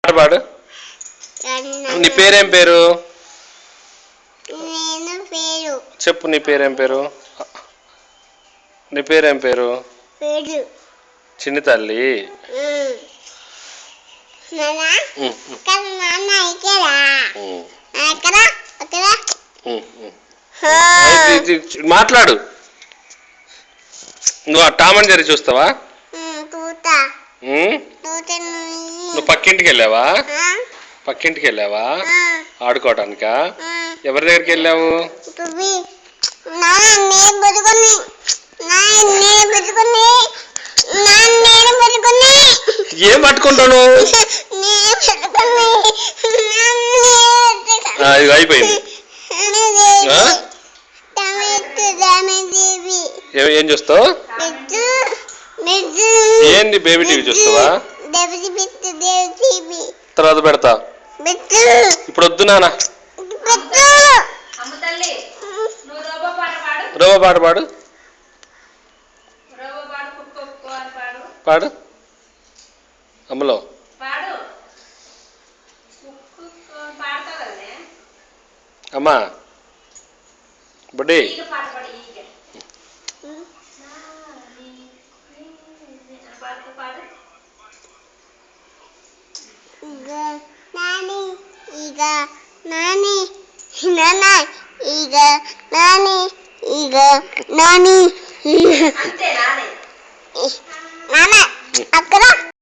పాడు. నీ పేరేం పేరు? చెప్పు, నీ పేరేం పేరు? నీ పేరేం పేరు? చిన్ని తల్లి. మాట్లాడు. నువ్వు టామ్ అండ్ జెర్రీ చూస్తావా? నువ్వు పక్కింటికి వెళ్ళావా? పక్కింటికి వెళ్ళావా ఆడుకోవటానికా? ఎవరి దగ్గరికి వెళ్ళావు? ఏం పట్టుకుంటాను? అయిపోయింది. ఏం చూస్తావు? ఏంది బేబీ టీవీ చూస్తావా? తర్వాత పెడతా. ఇప్పుడు వద్దు నాన్న. రోబో పాట పాడు. పాడు అమ్మలో. అమ్మా బుడ్డి అక్కడ